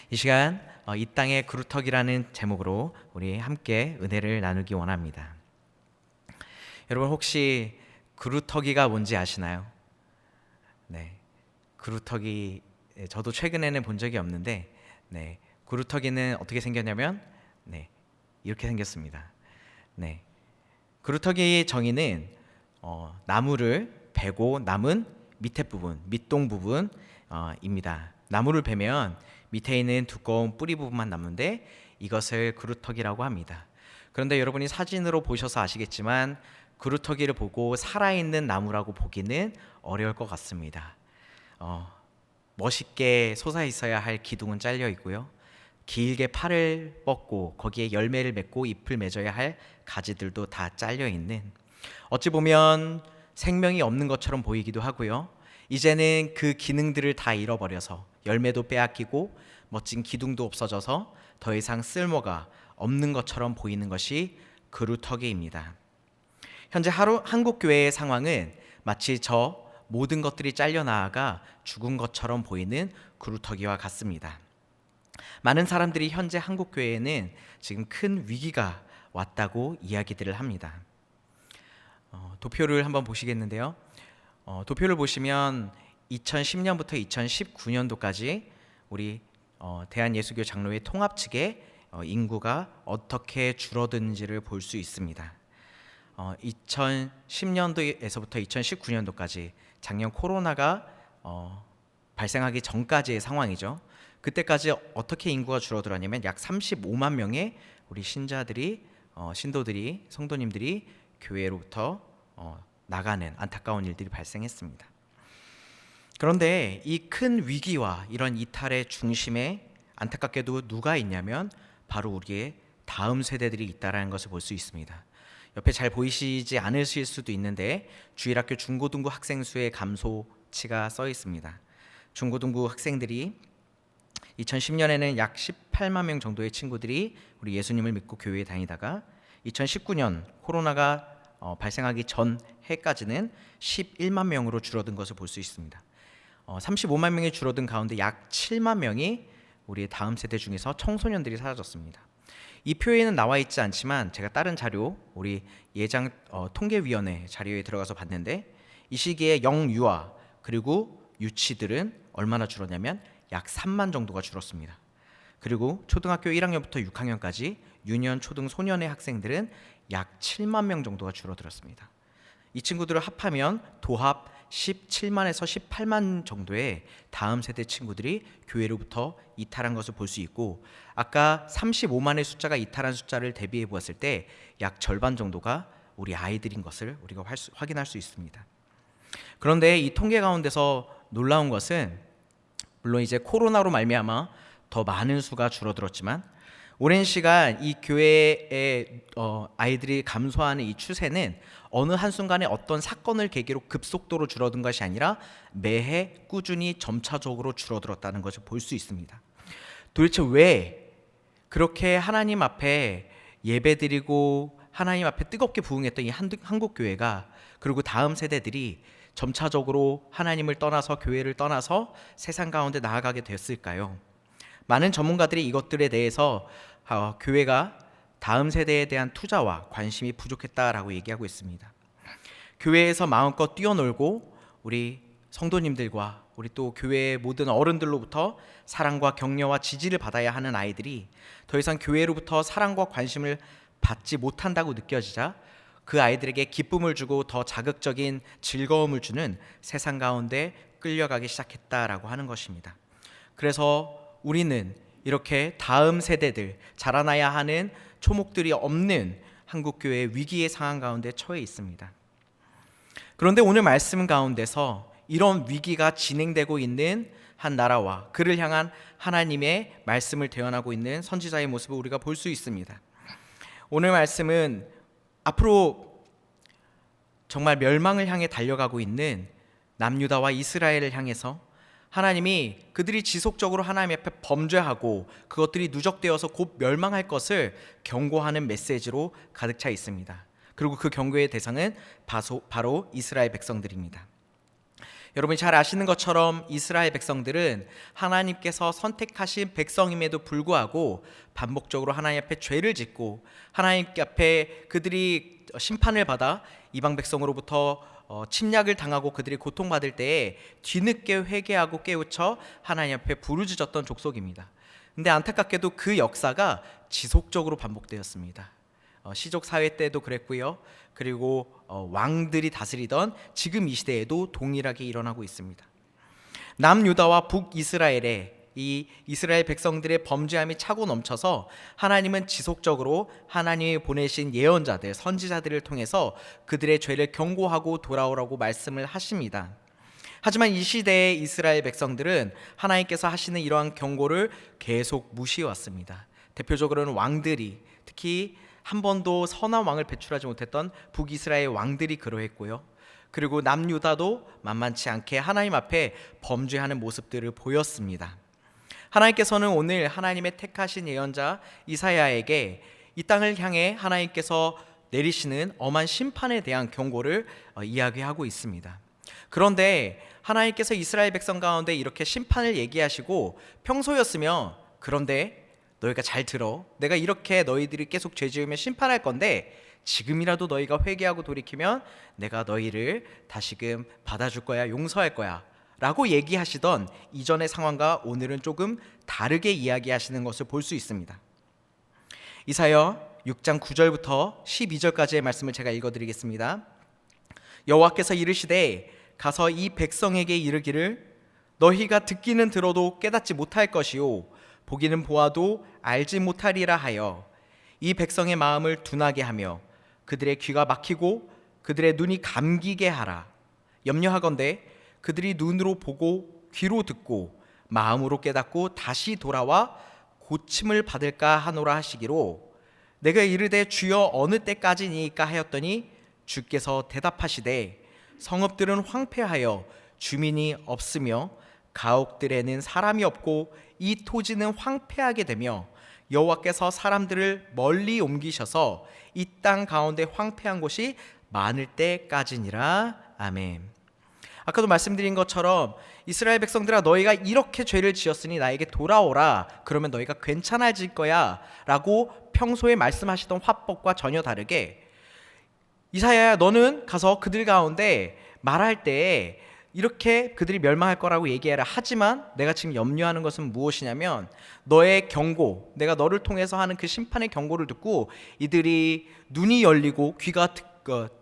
이 시간 이 땅의 그루터기라는 제목으로 우리 함께 은혜를 나누기 원합니다. 여러분 혹시 그루터기가 뭔지 아시나요? 네, 그루터기 저도 최근에는 본 적이 없는데 그루터기는 어떻게 생겼냐면 이렇게 생겼습니다. 네, 그루터기의 정의는 나무를 베고 남은 밑에 부분, 밑동 부분입니다. 나무를 베면 밑에 있는 두꺼운 뿌리 부분만 남는데 이것을 그루터기라고 합니다. 그런데 여러분이 사진으로 보셔서 아시겠지만 그루터기를 보고 살아있는 나무라고 보기는 어려울 것 같습니다. 멋있게 솟아 있어야 할 기둥은 잘려 있고요. 길게 팔을 뻗고 거기에 열매를 맺고 잎을 맺어야 할 가지들도 다 잘려 있는, 어찌 보면 생명이 없는 것처럼 보이기도 하고요. 이제는 그 기능들을 다 잃어버려서 열매도 빼앗기고 멋진 기둥도 없어져서 더 이상 쓸모가 없는 것처럼 보이는 것이 그루터기입니다. 현재 한국 교회의 상황은 마치 저 모든 것들이 잘려나아가 죽은 것처럼 보이는 그루터기와 같습니다. 많은 사람들이 현재 한국 교회에는 지금 큰 위기가 왔다고 이야기들을 합니다. 도표를 한번 보시겠는데요. 도표를 보시면 2010년부터 2019년도까지 우리 대한예수교 장로회 통합 측의 인구가 어떻게 줄어드는지를 볼 수 있습니다. 2010년도에서부터 2019년도까지 작년 코로나가 발생하기 전까지의 상황이죠. 그때까지 어떻게 인구가 줄어들었냐면 약 35만 명의 우리 신자들이 신도들이 성도님들이 교회로부터 나가는 안타까운 일들이 발생했습니다. 그런데 이 큰 위기와 이런 이탈의 중심에 안타깝게도 누가 있냐면 바로 우리의 다음 세대들이 있다라는 것을 볼 수 있습니다. 옆에 잘 보이시지 않으실 수도 있는데 주일학교 중고등부 학생 수의 감소치가 써 있습니다. 중고등부 학생들이 2010년에는 약 18만 명 정도의 친구들이 우리 예수님을 믿고 교회에 다니다가 2019년 코로나가 발생하기 전 해까지는 11만 명으로 줄어든 것을 볼 수 있습니다. 35만 명이 줄어든 가운데 약 7만 명이 우리의 다음 세대 중에서 청소년들이 사라졌습니다. 이 표에는 나와 있지 않지만 제가 다른 자료, 우리 예장 통계위원회 자료에 들어가서 봤는데 이 시기에 영유아 그리고 유치들은 얼마나 줄었냐면 약 3만 정도가 줄었습니다. 그리고 초등학교 1학년부터 6학년까지 유년, 초등, 소년의 학생들은 약 7만 명 정도가 줄어들었습니다. 이 친구들을 합하면 도합 17만에서 18만 정도의 다음 세대 친구들이 교회로부터 이탈한 것을 볼 수 있고, 아까 35만의 숫자가 이탈한 숫자를 대비해 보았을 때 약 절반 정도가 우리 아이들인 것을 우리가 확인할 수 있습니다. 그런데 이 통계 가운데서 놀라운 것은 물론 이제 코로나로 말미암아 더 많은 수가 줄어들었지만 오랜 시간 이 교회의 아이들이 감소하는 이 추세는 어느 한순간에 어떤 사건을 계기로 급속도로 줄어든 것이 아니라 매해 꾸준히 점차적으로 줄어들었다는 것을 볼 수 있습니다. 도대체 왜 그렇게 하나님 앞에 예배드리고 하나님 앞에 뜨겁게 부응했던 이 한국 교회가, 그리고 다음 세대들이 점차적으로 하나님을 떠나서 교회를 떠나서 세상 가운데 나아가게 됐을까요? 많은 전문가들이 이것들에 대해서 교회가 다음 세대에 대한 투자와 관심이 부족했다라고 얘기하고 있습니다. 교회에서 마음껏 뛰어놀고 우리 성도님들과 우리 또 교회의 모든 어른들로부터 사랑과 격려와 지지를 받아야 하는 아이들이 더 이상 교회로부터 사랑과 관심을 받지 못한다고 느껴지자 그 아이들에게 기쁨을 주고 더 자극적인 즐거움을 주는 세상 가운데 끌려가기 시작했다라고 하는 것입니다. 그래서 우리는 이렇게 다음 세대들, 자라나야 하는 초목들이 없는 한국교회의 위기의 상황 가운데 처해 있습니다. 그런데 오늘 말씀 가운데서 이런 위기가 진행되고 있는 한 나라와 그를 향한 하나님의 말씀을 대언하고 있는 선지자의 모습을 우리가 볼 수 있습니다. 오늘 말씀은 앞으로 정말 멸망을 향해 달려가고 있는 남유다와 이스라엘을 향해서 하나님이 그들이 지속적으로 하나님 앞에 범죄하고 그것들이 누적되어서 곧 멸망할 것을 경고하는 메시지로 가득 차 있습니다. 그리고 그 경고의 대상은 바로 이스라엘 백성들입니다. 여러분이 잘 아시는 것처럼 이스라엘 백성들은 하나님께서 선택하신 백성임에도 불구하고 반복적으로 하나님 앞에 죄를 짓고 하나님 앞에 그들이 심판을 받아 이방 백성으로부터 침략을 당하고 그들이 고통받을 때에 뒤늦게 회개하고 깨우쳐 하나님 앞에 부르짖었던 족속입니다. 근데 안타깝게도 그 역사가 지속적으로 반복되었습니다. 시족 사회 때도 그랬고요. 그리고 왕들이 다스리던 지금 이 시대에도 동일하게 일어나고 있습니다. 남유다와 북이스라엘에 이 이스라엘 백성들의 범죄함이 차고 넘쳐서 하나님은 지속적으로 하나님이 보내신 예언자들, 선지자들을 통해서 그들의 죄를 경고하고 돌아오라고 말씀을 하십니다. 하지만 이 시대의 이스라엘 백성들은 하나님께서 하시는 이러한 경고를 계속 무시해왔습니다. 대표적으로는 왕들이, 특히 한 번도 선한 왕을 배출하지 못했던 북이스라엘 왕들이 그러했고요. 그리고 남유다도 만만치 않게 하나님 앞에 범죄하는 모습들을 보였습니다. 하나님께서는 오늘 하나님의 택하신 예언자 이사야에게 이 땅을 향해 하나님께서 내리시는 엄한 심판에 대한 경고를 이야기하고 있습니다. 그런데 하나님께서 이스라엘 백성 가운데 이렇게 심판을 얘기하시고 평소였으면 그런데 너희가 잘 들어, 내가 이렇게 너희들이 계속 죄 지으면 심판할 건데 지금이라도 너희가 회개하고 돌이키면 내가 너희를 다시금 받아줄 거야, 용서할 거야 라고 얘기하시던 이전의 상황과 오늘은 조금 다르게 이야기하시는 것을 볼 수 있습니다. 이사야 6장 9절부터 12절까지의 말씀을 제가 읽어드리겠습니다. 여호와께서 이르시되 가서 이 백성에게 이르기를 너희가 듣기는 들어도 깨닫지 못할 것이요 보기는 보아도 알지 못하리라 하여 이 백성의 마음을 둔하게 하며 그들의 귀가 막히고 그들의 눈이 감기게 하라. 염려하건대 그들이 눈으로 보고 귀로 듣고 마음으로 깨닫고 다시 돌아와 고침을 받을까 하노라 하시기로 내가 이르되 주여 어느 때까지니까 하였더니 주께서 대답하시되 성읍들은 황폐하여 주민이 없으며 가옥들에는 사람이 없고 이 토지는 황폐하게 되며 여호와께서 사람들을 멀리 옮기셔서 이 땅 가운데 황폐한 곳이 많을 때까지니라. 아멘. 아까도 말씀드린 것처럼 이스라엘 백성들아 너희가 이렇게 죄를 지었으니 나에게 돌아오라. 그러면 너희가 괜찮아질 거야 라고 평소에 말씀하시던 화법과 전혀 다르게 이사야야 너는 가서 그들 가운데 말할 때 이렇게 그들이 멸망할 거라고 얘기해라. 하지만 내가 지금 염려하는 것은 무엇이냐면 너의 경고, 내가 너를 통해서 하는 그 심판의 경고를 듣고 이들이 눈이 열리고 귀가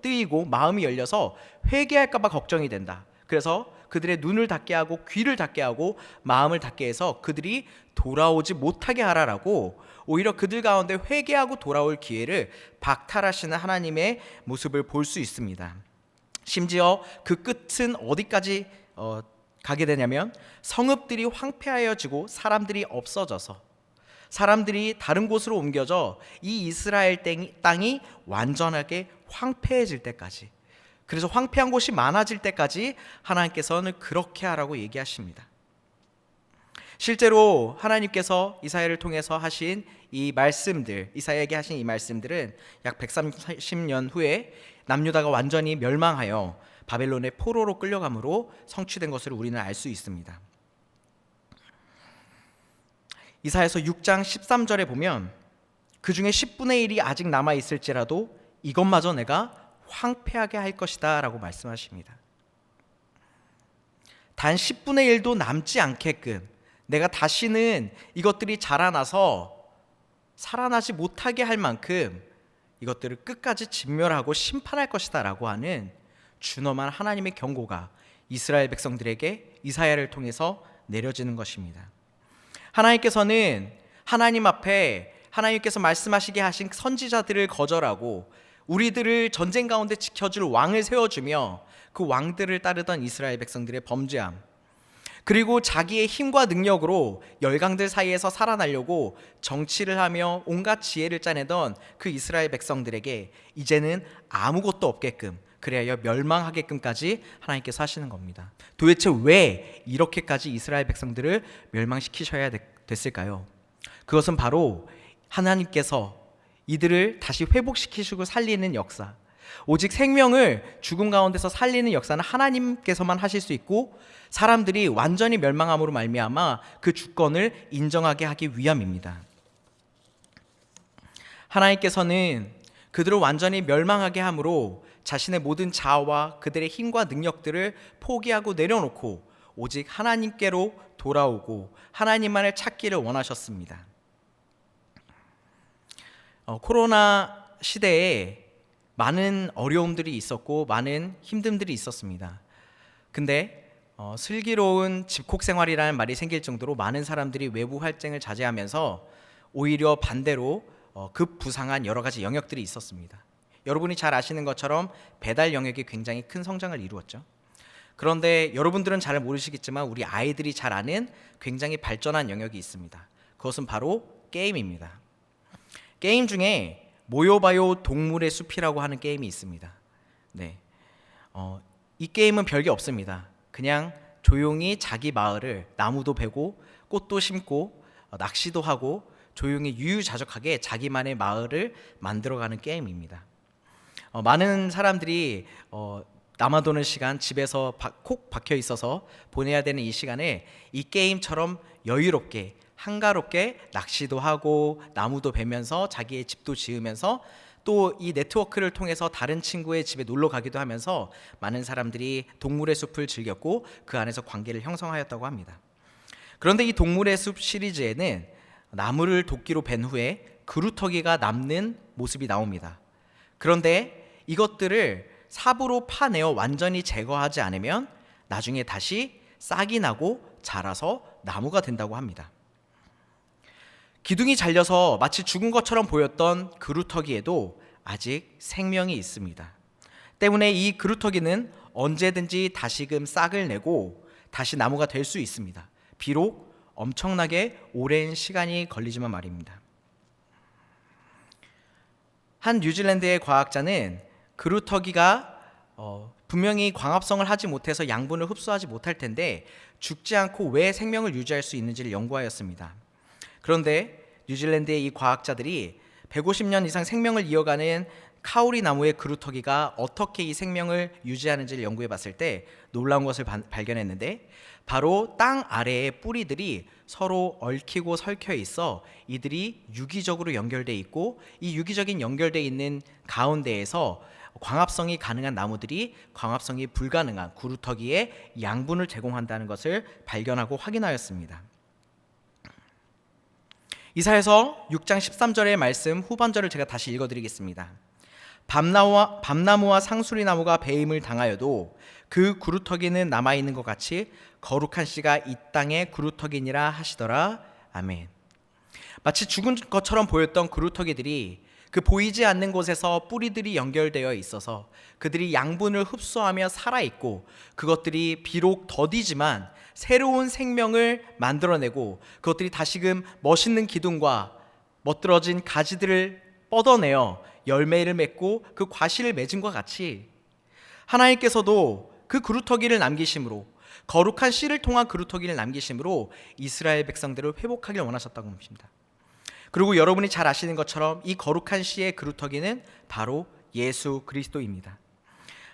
뜨이고 마음이 열려서 회개할까 봐 걱정이 된다. 그래서 그들의 눈을 닫게 하고 귀를 닫게 하고 마음을 닫게 해서 그들이 돌아오지 못하게 하라라고 오히려 그들 가운데 회개하고 돌아올 기회를 박탈하시는 하나님의 모습을 볼 수 있습니다. 심지어 그 끝은 어디까지 가게 되냐면 성읍들이 황폐하여지고 사람들이 없어져서 사람들이 다른 곳으로 옮겨져 이 이스라엘 땅이 완전하게 황폐해질 때까지, 그래서 황폐한 곳이 많아질 때까지 하나님께서는 그렇게 하라고 얘기하십니다. 실제로 하나님께서 이사야를 통해서 하신 이 말씀들, 이사야에게 하신 이 말씀들은 약 130년 후에 남유다가 완전히 멸망하여 바벨론의 포로로 끌려감으로 성취된 것을 우리는 알 수 있습니다. 이사야서 6장 13절에 보면 그 중에 10분의 1이 아직 남아 있을지라도 이것마저 내가 황폐하게 할 것이다 라고 말씀하십니다. 단 10분의 1도 남지 않게끔 내가 다시는 이것들이 자라나서 살아나지 못하게 할 만큼 이것들을 끝까지 진멸하고 심판할 것이다 라고 하는 준엄한 하나님의 경고가 이스라엘 백성들에게 이사야를 통해서 내려지는 것입니다. 하나님께서는 하나님 앞에 하나님께서 말씀하시게 하신 선지자들을 거절하고 우리들을 전쟁 가운데 지켜줄 왕을 세워주며 그 왕들을 따르던 이스라엘 백성들의 범죄함, 그리고 자기의 힘과 능력으로 열강들 사이에서 살아나려고 정치를 하며 온갖 지혜를 짜내던 그 이스라엘 백성들에게 이제는 아무것도 없게끔, 그래야 멸망하게끔까지 하나님께서 하시는 겁니다. 도대체 왜 이렇게까지 이스라엘 백성들을 멸망시키셔야 됐을까요? 그것은 바로 하나님께서 이들을 다시 회복시키시고 살리는 역사, 오직 생명을 죽음 가운데서 살리는 역사는 하나님께서만 하실 수 있고 사람들이 완전히 멸망함으로 말미암아 그 주권을 인정하게 하기 위함입니다. 하나님께서는 그들을 완전히 멸망하게 함으로 자신의 모든 자아와 그들의 힘과 능력들을 포기하고 내려놓고 오직 하나님께로 돌아오고 하나님만을 찾기를 원하셨습니다. 코로나 시대에 많은 어려움들이 있었고 많은 힘듦들이 있었습니다. 근데 슬기로운 집콕 생활이라는 말이 생길 정도로 많은 사람들이 외부 활동을 자제하면서 오히려 반대로 급부상한 여러 가지 영역들이 있었습니다. 여러분이 잘 아시는 것처럼 배달 영역이 굉장히 큰 성장을 이루었죠. 그런데 여러분들은 잘 모르시겠지만 우리 아이들이 잘 아는 굉장히 발전한 영역이 있습니다. 그것은 바로 게임입니다. 게임 중에 모여봐요 동물의 숲이라고 하는 게임이 있습니다. 네, 이 게임은 별게 없습니다. 그냥 조용히 자기 마을을 나무도 베고 꽃도 심고 낚시도 하고 조용히 유유자적하게 자기만의 마을을 만들어가는 게임입니다. 많은 사람들이 남아도는 시간 집에서 콕 박혀 있어서 보내야 되는 이 시간에 이 게임처럼 여유롭게 한가롭게 낚시도 하고 나무도 베면서 자기의 집도 지으면서 또 이 네트워크를 통해서 다른 친구의 집에 놀러 가기도 하면서 많은 사람들이 동물의 숲을 즐겼고 그 안에서 관계를 형성하였다고 합니다. 그런데 이 동물의 숲 시리즈에는 나무를 도끼로 벤 후에 그루터기가 남는 모습이 나옵니다. 그런데 이것들을 삽으로 파내어 완전히 제거하지 않으면 나중에 다시 싹이 나고 자라서 나무가 된다고 합니다. 기둥이 잘려서 마치 죽은 것처럼 보였던 그루터기에도 아직 생명이 있습니다. 때문에 이 그루터기는 언제든지 다시금 싹을 내고 다시 나무가 될 수 있습니다. 비록 엄청나게 오랜 시간이 걸리지만 말입니다. 한 뉴질랜드의 과학자는 그루터기가 분명히 광합성을 하지 못해서 양분을 흡수하지 못할 텐데 죽지 않고 왜 생명을 유지할 수 있는지를 연구하였습니다. 그런데 뉴질랜드의 이 과학자들이 150년 이상 생명을 이어가는 카오리 나무의 그루터기가 어떻게 이 생명을 유지하는지를 연구해 봤을 때 놀라운 것을 발견했는데 바로 땅 아래의 뿌리들이 서로 얽히고 설켜 있어 이들이 유기적으로 연결돼 있고 이 유기적인 연결돼 있는 가운데에서 광합성이 가능한 나무들이 광합성이 불가능한 그루터기에 양분을 제공한다는 것을 발견하고 확인하였습니다. 이사야서 6장 13절의 말씀 후반절을 제가 다시 읽어드리겠습니다. 밤나무와 상수리나무가 배임을 당하여도 그 그루터기는 남아있는 것 같이 거룩한 씨가 이 땅의 그루터기니라 하시더라. 아멘. 마치 죽은 것처럼 보였던 그루터기들이 그 보이지 않는 곳에서 뿌리들이 연결되어 있어서 그들이 양분을 흡수하며 살아있고 그것들이 비록 더디지만 새로운 생명을 만들어내고 그것들이 다시금 멋있는 기둥과 멋들어진 가지들을 뻗어내어 열매를 맺고 그 과실을 맺음과 같이 하나님께서도 그 그루터기를 남기심으로 거룩한 씨를 통한 그루터기를 남기심으로 이스라엘 백성들을 회복하길 원하셨다고 합니다. 그리고 여러분이 잘 아시는 것처럼 이 거룩한 씨의 그루터기는 바로 예수 그리스도입니다.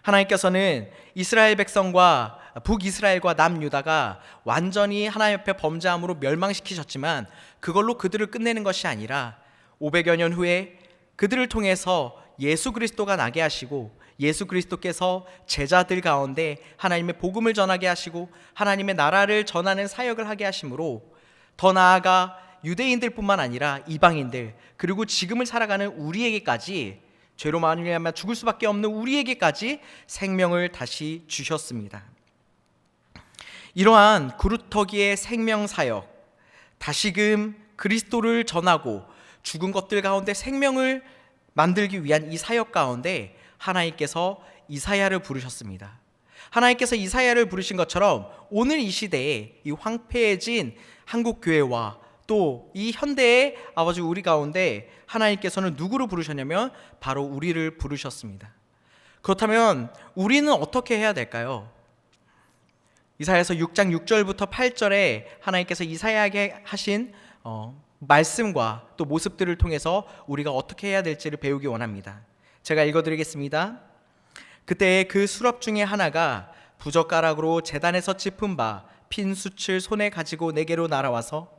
하나님께서는 이스라엘 백성과 북이스라엘과 남유다가 완전히 하나님 앞에 범죄함으로 멸망시키셨지만 그걸로 그들을 끝내는 것이 아니라 500여 년 후에 그들을 통해서 예수 그리스도가 나게 하시고 예수 그리스도께서 제자들 가운데 하나님의 복음을 전하게 하시고 하나님의 나라를 전하는 사역을 하게 하심으로 더 나아가 유대인들뿐만 아니라 이방인들 그리고 지금을 살아가는 우리에게까지 죄로 말미암아 죽을 수밖에 없는 우리에게까지 생명을 다시 주셨습니다. 이러한 그루터기의 생명 사역, 다시금 그리스도를 전하고 죽은 것들 가운데 생명을 만들기 위한 이 사역 가운데 하나님께서 이사야를 부르셨습니다. 하나님께서 이사야를 부르신 것처럼 오늘 이 시대에 이 황폐해진 한국 교회와 또 이 현대의 아버지 우리 가운데 하나님께서는 누구를 부르셨냐면 바로 우리를 부르셨습니다. 그렇다면 우리는 어떻게 해야 될까요? 이사야서 6장 6절부터 8절에 하나님께서 이사야에게 하신 말씀과 또 모습들을 통해서 우리가 어떻게 해야 될지를 배우기 원합니다. 제가 읽어드리겠습니다. 그때 그 수럽 중에 하나가 부젓가락으로 제단에서 짚은 바 핀 숯을 손에 가지고 내게로 날아와서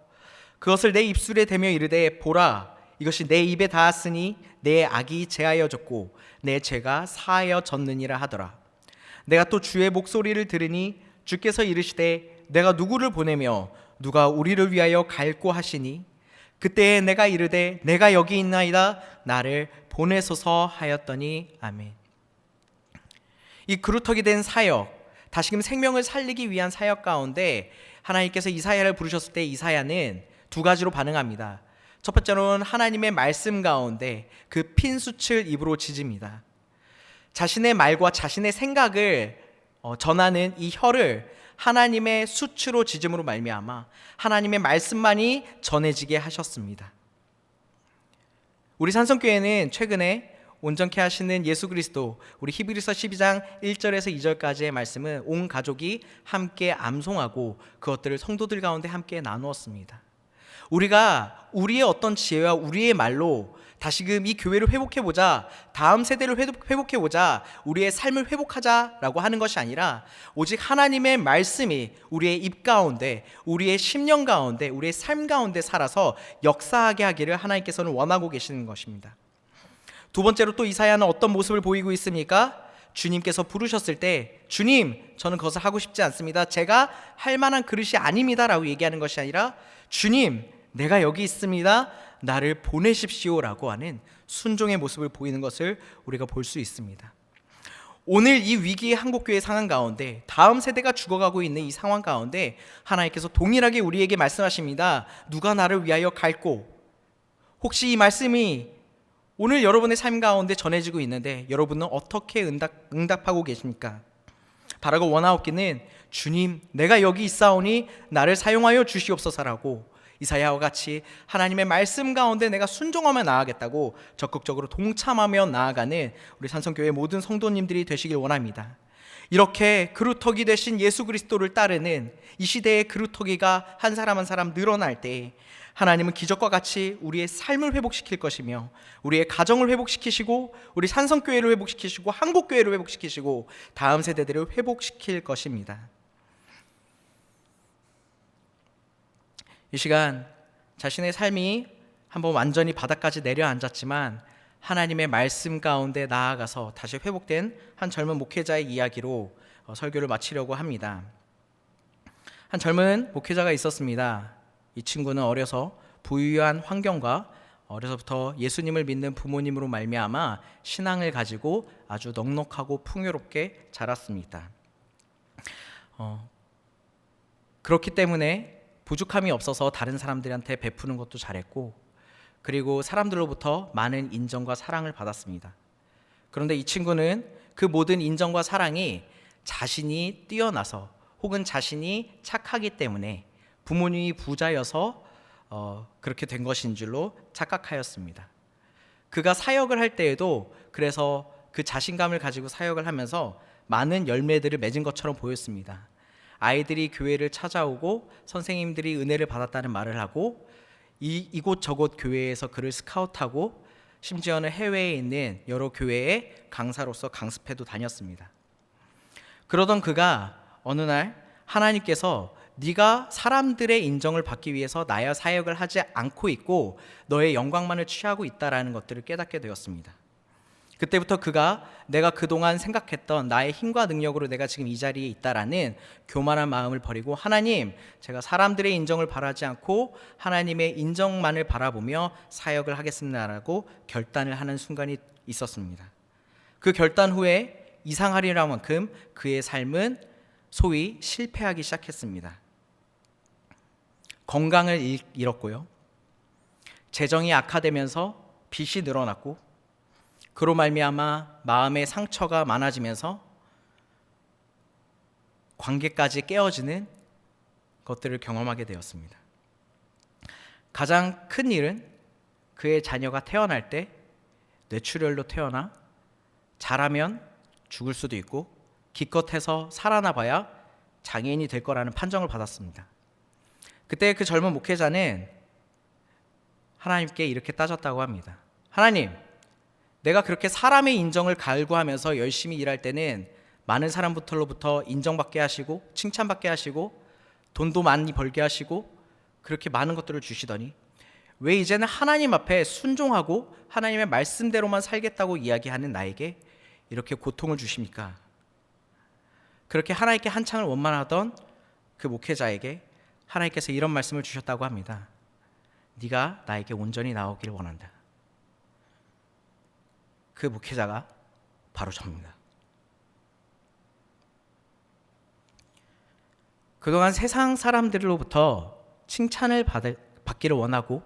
그것을 내 입술에 대며 이르되 보라, 이것이 내 입에 닿았으니 내 악이 제하여졌고 내 죄가 사하여졌느니라 하더라. 내가 또 주의 목소리를 들으니 주께서 이르시되 내가 누구를 보내며 누가 우리를 위하여 갈고 하시니 그때에 내가 이르되 내가 여기 있나이다, 나를 보내소서 하였더니 아멘. 이 그루터기 된 사역, 다시금 생명을 살리기 위한 사역 가운데 하나님께서 이사야를 부르셨을 때 이사야는 두 가지로 반응합니다. 첫 번째로는 하나님의 말씀 가운데 그 핀 숯을 입으로 지집니다. 자신의 말과 자신의 생각을 전하는 이 혀를 하나님의 숯으로 지짐으로 말미암아 하나님의 말씀만이 전해지게 하셨습니다. 우리 산성교회는 최근에 온전케 하시는 예수 그리스도, 우리 히브리서 12장 1절에서 2절까지의 말씀은 온 가족이 함께 암송하고 그것들을 성도들 가운데 함께 나누었습니다. 우리가 우리의 어떤 지혜와 우리의 말로 다시금 이 교회를 회복해보자, 다음 세대를 회복해보자, 우리의 삶을 회복하자라고 하는 것이 아니라 오직 하나님의 말씀이 우리의 입 가운데, 우리의 심령 가운데, 우리의 삶 가운데 살아서 역사하게 하기를 하나님께서는 원하고 계시는 것입니다. 두 번째로 또 이사야는 어떤 모습을 보이고 있습니까? 주님께서 부르셨을 때 주님, 저는 그것을 하고 싶지 않습니다, 제가 할 만한 그릇이 아닙니다 라고 얘기하는 것이 아니라 주님, 내가 여기 있습니다, 나를 보내십시오라고 하는 순종의 모습을 보이는 것을 우리가 볼 수 있습니다. 오늘 이 위기의 한국교회 상황 가운데, 다음 세대가 죽어가고 있는 이 상황 가운데 하나님께서 동일하게 우리에게 말씀하십니다. 누가 나를 위하여 갈고. 혹시 이 말씀이 오늘 여러분의 삶 가운데 전해지고 있는데 여러분은 어떻게 응답하고 계십니까? 바라고 원하옵기는 주님, 내가 여기 있사오니 나를 사용하여 주시옵소서라고 이사야와 같이 하나님의 말씀 가운데 내가 순종하며 나아가겠다고 적극적으로 동참하며 나아가는 우리 산성교회 모든 성도님들이 되시길 원합니다. 이렇게 그루터기 되신 예수 그리스도를 따르는 이 시대의 그루터기가 한 사람 한 사람 늘어날 때 하나님은 기적과 같이 우리의 삶을 회복시킬 것이며 우리의 가정을 회복시키시고 우리 산성교회를 회복시키시고 한국교회를 회복시키시고 다음 세대들을 회복시킬 것입니다. 이 시간 자신의 삶이 한번 완전히 바닥까지 내려앉았지만 하나님의 말씀 가운데 나아가서 다시 회복된 한 젊은 목회자의 이야기로 설교를 마치려고 합니다. 한 젊은 목회자가 있었습니다. 이 친구는 어려서 부유한 환경과 어려서부터 예수님을 믿는 부모님으로 말미암아 신앙을 가지고 아주 넉넉하고 풍요롭게 자랐습니다. 그렇기 때문에 부족함이 없어서 다른 사람들한테 베푸는 것도 잘했고, 그리고 사람들로부터 많은 인정과 사랑을 받았습니다. 그런데 이 친구는 그 모든 인정과 사랑이 자신이 뛰어나서 혹은 자신이 착하기 때문에 부모님이 부자여서 그렇게 된 것인 줄로 착각하였습니다. 그가 사역을 할 때에도 그래서 그 자신감을 가지고 사역을 하면서 많은 열매들을 맺은 것처럼 보였습니다. 아이들이 교회를 찾아오고 선생님들이 은혜를 받았다는 말을 하고 이곳저곳 교회에서 그를 스카우트하고 심지어는 해외에 있는 여러 교회의 강사로서 강습회도 다녔습니다. 그러던 그가 어느 날 하나님께서 네가 사람들의 인정을 받기 위해서 나의 사역을 하지 않고 있고 너의 영광만을 취하고 있다라는 것들을 깨닫게 되었습니다. 그때부터 그가 내가 그동안 생각했던 나의 힘과 능력으로 내가 지금 이 자리에 있다라는 교만한 마음을 버리고 하나님, 제가 사람들의 인정을 바라지 않고 하나님의 인정만을 바라보며 사역을 하겠습니다라고 결단을 하는 순간이 있었습니다. 그 결단 후에 이상하리라 만큼 그의 삶은 소위 실패하기 시작했습니다. 건강을 잃었고요, 재정이 악화되면서 빚이 늘어났고, 그로 말미암아 마음의 상처가 많아지면서 관계까지 깨어지는 것들을 경험하게 되었습니다. 가장 큰 일은 그의 자녀가 태어날 때 뇌출혈로 태어나 자라면 죽을 수도 있고 기껏해서 살아나 봐야 장애인이 될 거라는 판정을 받았습니다. 그때 그 젊은 목회자는 하나님께 이렇게 따졌다고 합니다. 하나님, 내가 그렇게 사람의 인정을 갈구하면서 열심히 일할 때는 많은 사람부터로부터 인정받게 하시고 칭찬받게 하시고 돈도 많이 벌게 하시고 그렇게 많은 것들을 주시더니 왜 이제는 하나님 앞에 순종하고 하나님의 말씀대로만 살겠다고 이야기하는 나에게 이렇게 고통을 주십니까? 그렇게 하나님께 한창을 원망하던 그 목회자에게 하나님께서 이런 말씀을 주셨다고 합니다. 네가 나에게 온전히 나오기를 원한다. 그 목회자가 바로 저입니다. 그동안 세상 사람들로부터 칭찬을 받기를 원하고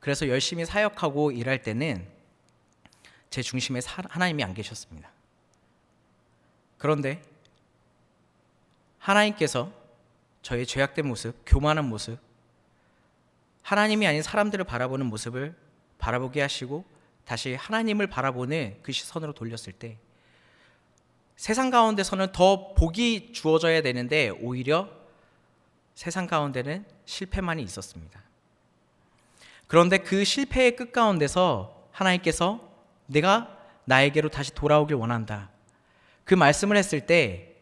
그래서 열심히 사역하고 일할 때는 제 중심에 하나님이 안 계셨습니다. 그런데 하나님께서 저의 죄악된 모습, 교만한 모습, 하나님이 아닌 사람들을 바라보는 모습을 바라보게 하시고 다시 하나님을 바라보는 그 시선으로 돌렸을 때 세상 가운데서는 더 복이 주어져야 되는데 오히려 세상 가운데는 실패만이 있었습니다. 그런데 그 실패의 끝 가운데서 하나님께서 내가 나에게로 다시 돌아오길 원한다. 그 말씀을 했을 때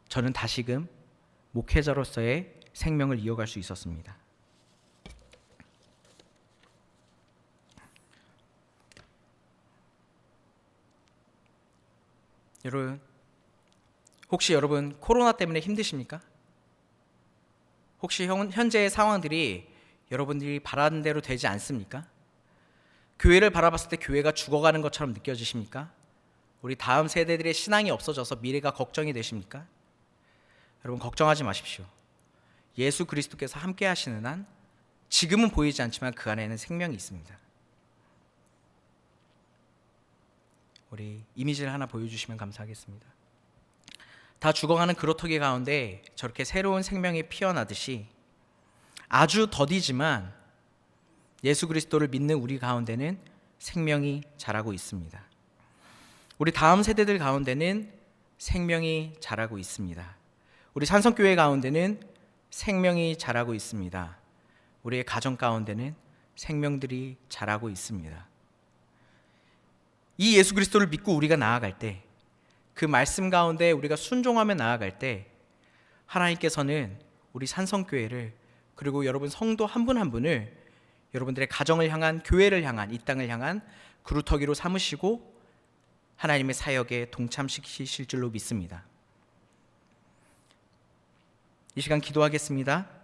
저는 다시금 목회자로서의 생명을 이어갈 수 있었습니다. 여러분, 혹시 여러분 코로나 때문에 힘드십니까? 혹시 현재의 상황들이 여러분들이 바라는 대로 되지 않습니까? 교회를 바라봤을 때 교회가 죽어가는 것처럼 느껴지십니까? 우리 다음 세대들의 신앙이 없어져서 미래가 걱정이 되십니까? 여러분 걱정하지 마십시오. 예수 그리스도께서 함께 하시는 한 지금은 보이지 않지만 그 안에는 생명이 있습니다. 우리 이미지를 하나 보여주시면 감사하겠습니다. 다 죽어가는 그로터기 가운데 저렇게 새로운 생명이 피어나듯이 아주 더디지만 예수 그리스도를 믿는 우리 가운데는 생명이 자라고 있습니다. 우리 다음 세대들 가운데는 생명이 자라고 있습니다. 우리 산성교회 가운데는 생명이 자라고 있습니다. 우리의 가정 가운데는 생명들이 자라고 있습니다. 이 예수 그리스도를 믿고 우리가 나아갈 때, 그 말씀 가운데 우리가 순종하며 나아갈 때 하나님께서는 우리 산성교회를 그리고 여러분 성도 한 분 한 분을 여러분들의 가정을 향한, 교회를 향한, 이 땅을 향한 그루터기로 삼으시고 하나님의 사역에 동참시키실 줄로 믿습니다. 이 시간 기도하겠습니다.